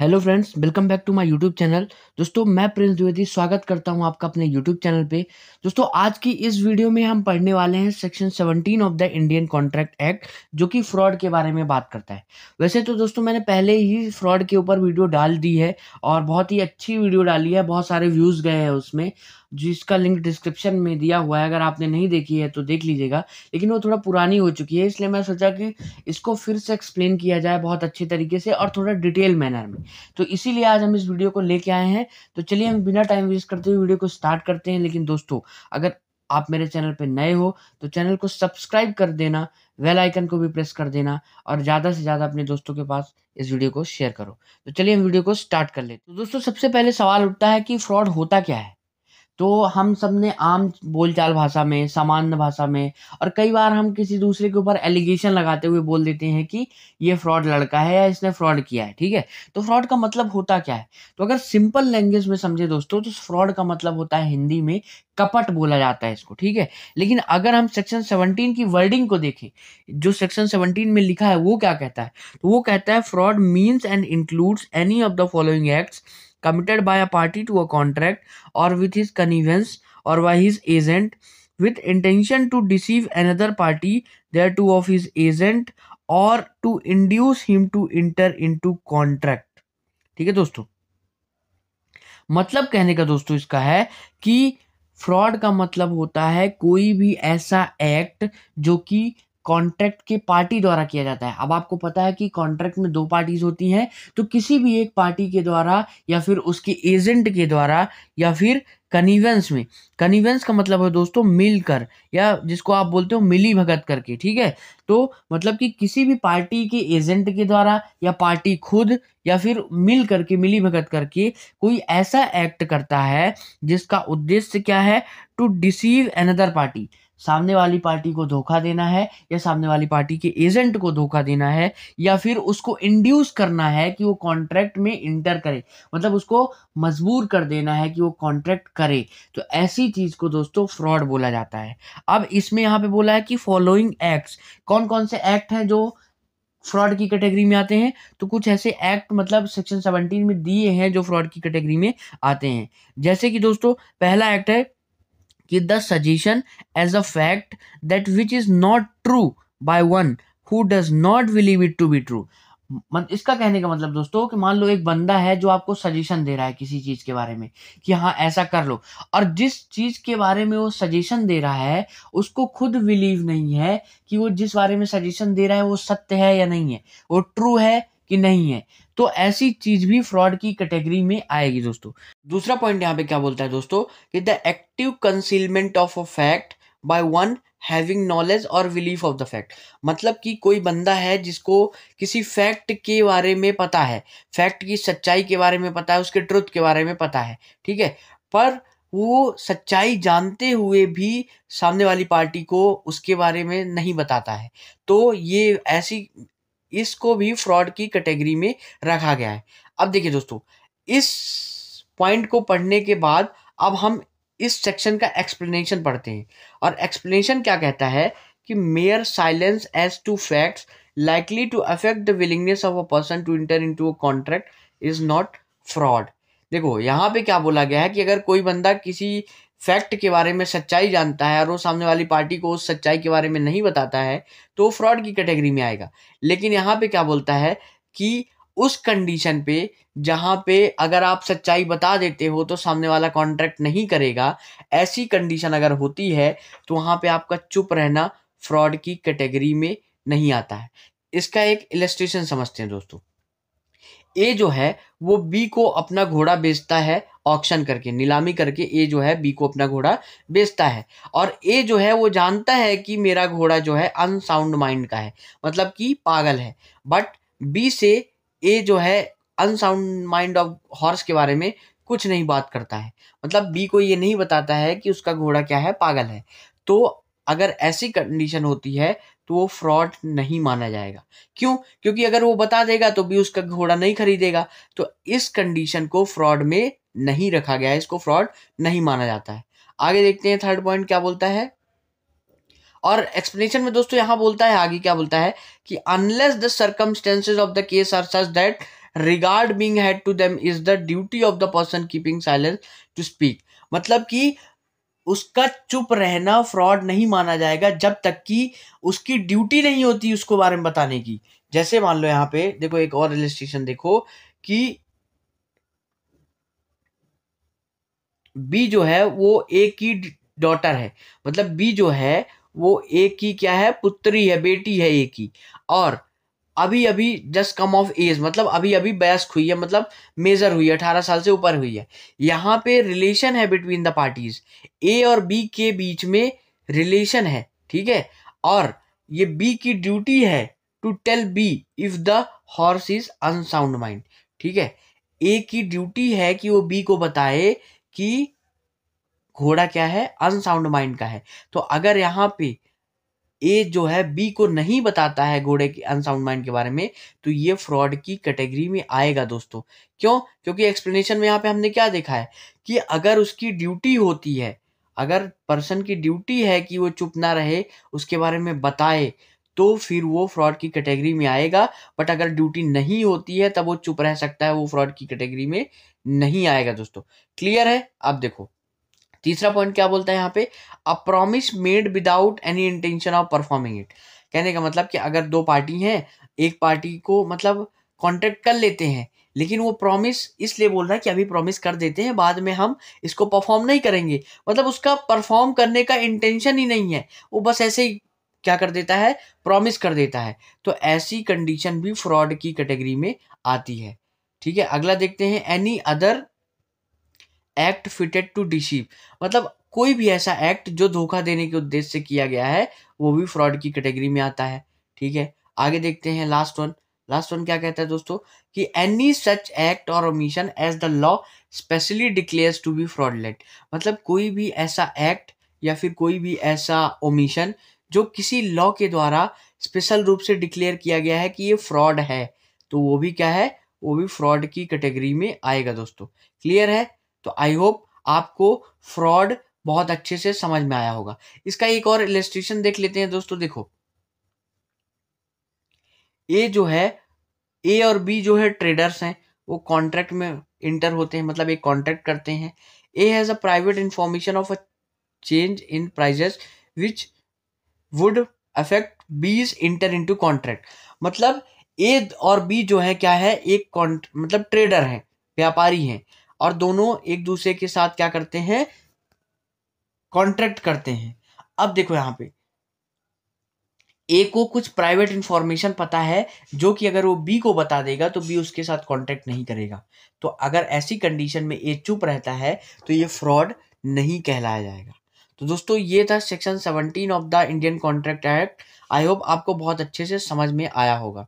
Hello friends, welcome back to my YouTube channel. दोस्तों, मैं Prince Dwivedi स्वागत करता हूं आपका अपने यूट्यूब चैनल पे। दोस्तों, आज की इस वीडियो में हम पढ़ने वाले हैं section 17 of the Indian contract act, जो कि फ्रॉड के बारे में बात करता है। वैसे तो दोस्तों, मैंने पहले ही फ्रॉड के ऊपर वीडियो डाल दी है और बहुत ही अच्छी वीडियो डाली है, बहुत सारे व्यूज़ गए हैं उसमें, जिसका लिंक डिस्क्रिप्शन में दिया हुआ है। अगर आपने नहीं देखी है तो देख लीजिएगा, लेकिन वो थोड़ा पुरानी हो चुकी है, इसलिए मैं सोचा कि इसको फिर से एक्सप्लेन किया जाए बहुत अच्छे तरीके से और थोड़ा डिटेल मैनर में। तो इसीलिए आज हम इस वीडियो को लेके आए हैं। तो चलिए हम बिना टाइम वेस्ट करते हुए वीडियो को स्टार्ट करते हैं। लेकिन दोस्तों, अगर आप मेरे चैनल पे नए हो तो चैनल को सब्सक्राइब कर देना, बेल आइकन को भी प्रेस कर देना और ज़्यादा से ज़्यादा अपने दोस्तों के पास इस वीडियो को शेयर करो। तो चलिए हम वीडियो को स्टार्ट कर लेते हैं। तो दोस्तों, सबसे पहले सवाल उठता है कि फ्रॉड होता क्या है। तो हम सब ने आम बोलचाल भाषा में, सामान्य भाषा में और कई बार हम किसी दूसरे के ऊपर एलिगेशन लगाते हुए बोल देते हैं कि ये फ्रॉड लड़का है या इसने फ्रॉड किया है। ठीक है, तो फ्रॉड का मतलब होता क्या है? तो अगर सिंपल लैंग्वेज में समझे दोस्तों, तो फ्रॉड का मतलब होता है हिंदी में कपट बोला जाता है इसको। ठीक है, लेकिन अगर हम सेक्शन 17 की वर्डिंग को देखें, जो सेक्शन 17 में लिखा है वो क्या कहता है? तो वो कहता है fraud means and includes any of the following acts committed by a party to a contract or with his connivance or by his agent with intention to deceive another party thereto of his agent or to induce him to enter into contract। ठीक है दोस्तों, मतलब कहने का दोस्तों इसका है कि फ्रॉड का मतलब होता है कोई भी ऐसा एक्ट जो कि कॉन्ट्रैक्ट के पार्टी द्वारा किया जाता है। अब आपको पता है कि कॉन्ट्रैक्ट में दो पार्टीज होती हैं, तो किसी भी एक पार्टी के द्वारा या फिर उसके एजेंट के द्वारा या फिर कनिवेंस में, कनिवेंस का मतलब है दोस्तों मिलकर, या जिसको आप बोलते हो मिली भगत करके। ठीक है, तो मतलब कि किसी भी पार्टी के एजेंट के द्वारा या पार्टी खुद या फिर मिल करके, मिली भगत करके कोई ऐसा एक्ट करता है जिसका उद्देश्य क्या है? टू डिसीव अनदर पार्टी, सामने वाली पार्टी को धोखा देना है या सामने वाली पार्टी के एजेंट को धोखा देना है, या फिर उसको इंड्यूस करना है कि वो कॉन्ट्रैक्ट में इंटर करे, मतलब उसको मजबूर कर देना है कि वो कॉन्ट्रैक्ट करे। तो ऐसी चीज को दोस्तों फ्रॉड बोला जाता है। अब इसमें यहाँ पे बोला है कि फॉलोइंग एक्ट्स, कौन कौन से एक्ट हैं जो फ्रॉड की कैटेगरी में आते हैं? तो कुछ ऐसे एक्ट मतलब सेक्शन 17 में दिए हैं जो फ्रॉड की कैटेगरी में आते हैं। जैसे कि दोस्तों, पहला एक्ट है कि the suggestion as a fact that which is not true by one who does not believe it to be true. इसका कहने का मतलब दोस्तों कि मान लो एक बंदा है जो आपको सजेशन दे रहा है किसी चीज के बारे में कि हाँ ऐसा कर लो, और जिस चीज के बारे में वो सजेशन दे रहा है उसको खुद बिलीव नहीं है कि वो जिस बारे में सजेशन दे रहा है वो सत्य है या नहीं है, वो ट्रू है कि नहीं है। तो ऐसी चीज भी फ्रॉड की कैटेगरी में आएगी दोस्तों। दूसरा पॉइंट यहाँ पे क्या बोलता है दोस्तों कि the active concealment of a fact by one having knowledge और बिलीफ ऑफ द फैक्ट। मतलब कि कोई बंदा है जिसको किसी फैक्ट के बारे में पता है, फैक्ट की सच्चाई के बारे में पता है, उसके ट्रुथ के बारे में पता है, ठीक है, पर वो सच्चाई जानते हुए भी सामने वाली पार्टी को उसके बारे में नहीं बताता है। तो ये ऐसी, इसको भी फ्रॉड की कैटेगरी में रखा गया है। अब देखिए दोस्तों, इस पॉइंट को पढ़ने के बाद अब हम इस सेक्शन का एक्सप्लेनेशन पढ़ते हैं। और एक्सप्लेनेशन क्या कहता है कि mere silence as to facts likely to affect the willingness of a person to enter into a contract is not fraud। देखो यहाँ पे क्या बोला गया है कि अगर कोई बंदा किसी फैक्ट के बारे में सच्चाई जानता है और वो सामने वाली पार्टी को उस सच्चाई के बारे में नहीं बताता है तो फ्रॉड की कैटेगरी में आएगा। लेकिन यहाँ पे क्या बोलता है कि उस कंडीशन पे जहाँ पे अगर आप सच्चाई बता देते हो तो सामने वाला कॉन्ट्रैक्ट नहीं करेगा, ऐसी कंडीशन अगर होती है तो वहाँ पे आपका चुप रहना फ्रॉड की कैटेगरी में नहीं आता है। इसका एक इलस्ट्रेशन समझते हैं दोस्तों। ए जो है वो बी को अपना घोड़ा बेचता है, ऑक्शन करके, नीलामी करके ए जो है बी को अपना घोड़ा बेचता है, और ए जो है वो जानता है कि मेरा घोड़ा जो है अनसाउंड माइंड का है, मतलब कि पागल है। बट बी से ए जो है अनसाउंड माइंड ऑफ हॉर्स के बारे में कुछ नहीं बात करता है, मतलब बी को ये नहीं बताता है कि उसका घोड़ा क्या है, पागल है। तो अगर ऐसी कंडीशन होती है तो वो फ्रॉड नहीं माना जाएगा। क्यों? क्योंकि अगर वो बता देगा तो भी उसका घोड़ा नहीं खरीदेगा। तो इस कंडीशन को फ्रॉड में नहीं रखा गया है, इसको फ्रॉड नहीं माना जाता है। आगे देखते हैं थर्ड पॉइंट क्या बोलता है। और एक्सप्लेनेशन में दोस्तों यहाँ बोलता है, आगे क्या बोलता है कि unless the circumstances of the case are such that regard being had to them is the duty of the person keeping silence to speak। मतलब कि उसका चुप रहना फ्रॉड नहीं माना जाएगा जब तक कि उसकी ड्यूटी नहीं होती उसको बारे में बताने की। जैसे मान लो यहाँ पे देखो एक और इलस्ट्रेशन देखो कि बी जो है वो ए की डॉटर है, मतलब बी जो है वो ए की क्या है, पुत्री है, बेटी है ए की, और अभी अभी जस्ट कम ऑफ एज, मतलब अभी अभी वयस्क हुई है, मतलब मेजर हुई है, 18 साल से ऊपर हुई है। यहाँ पे रिलेशन है बिटवीन द पार्टीज, ए और बी के बीच में रिलेशन है, ठीक है। और ये बी की ड्यूटी है to tell B if the horse is unsound mind, ठीक है। ए की ड्यूटी है कि वो बी को बताए कि घोड़ा क्या है, अनसाउंड माइंड का है। तो अगर यहाँ पे ए जो है बी को नहीं बताता है घोड़े की अनसाउंड माइंड के बारे में, तो ये फ्रॉड की कैटेगरी में आएगा दोस्तों। क्यों? क्योंकि एक्सप्लेनेशन में यहाँ पे हमने क्या देखा है कि अगर उसकी ड्यूटी होती है, अगर पर्सन की ड्यूटी है कि वो चुप ना रहे, उसके बारे में बताए, तो फिर वो फ्रॉड की कैटेगरी में आएगा। बट अगर ड्यूटी नहीं होती है तब वो चुप रह सकता है, वो फ्रॉड की कैटेगरी में नहीं आएगा दोस्तों। क्लियर है? अब देखो तीसरा पॉइंट क्या बोलता है यहाँ पे, a promise made without any intention of performing it. कहने का मतलब कि अगर दो पार्टी हैं, एक पार्टी को मतलब कॉन्ट्रैक्ट कर लेते हैं, लेकिन वो प्रॉमिस इसलिए बोल रहा है कि अभी प्रॉमिस कर देते हैं, बाद में हम इसको परफॉर्म नहीं करेंगे, मतलब उसका परफॉर्म करने का इंटेंशन ही नहीं है, वो बस ऐसे ही क्या कर देता है, प्रॉमिस कर देता है। तो ऐसी कंडीशन भी फ्रॉड की कैटेगरी में आती है, ठीक है। अगला देखते हैं, any other act fitted to deceive, मतलब कोई भी ऐसा एक्ट जो धोखा देने के उद्देश्य से किया गया है, वो भी फ्रॉड की कैटेगरी में आता है, ठीक है। आगे देखते हैं लास्ट वन क्या कहता है दोस्तों, कि any such act or omission as the law specially declares to be fraudulent, मतलब कोई भी ऐसा एक्ट या फिर कोई भी ऐसा ओमिशन जो किसी लॉ के द्वारा स्पेशल रूप से डिक्लेयर किया गया है कि ये फ्रॉड है, तो वो भी क्या है, वो भी फ्रॉड की कैटेगरी में आएगा दोस्तों। क्लियर है? तो आई होप आपको फ्रॉड बहुत अच्छे से समझ में आया होगा। इसका एक और इलस्ट्रेशन देख लेते हैं दोस्तों। देखो ए जो है, ए और बी जो है ट्रेडर्स हैं, वो कॉन्ट्रैक्ट में इंटर होते हैं, मतलब एक कॉन्ट्रैक्ट करते हैं। A has a private information of a change in prices which would affect B's enter into contract, मतलब ए और बी जो है क्या है, एक मतलब ट्रेडर है, व्यापारी हैं, और दोनों एक दूसरे के साथ क्या करते हैं, कॉन्ट्रैक्ट करते हैं। अब देखो यहाँ पे ए को कुछ प्राइवेट इंफॉर्मेशन पता है, जो कि अगर वो बी को बता देगा तो बी उसके साथ कॉन्ट्रैक्ट नहीं करेगा। तो अगर ऐसी कंडीशन में ए चुप रहता है तो ये फ्रॉड नहीं कहलाया जाएगा। तो दोस्तों ये था section 17 of the Indian contract act. I hope आपको बहुत अच्छे से समझ में आया होगा।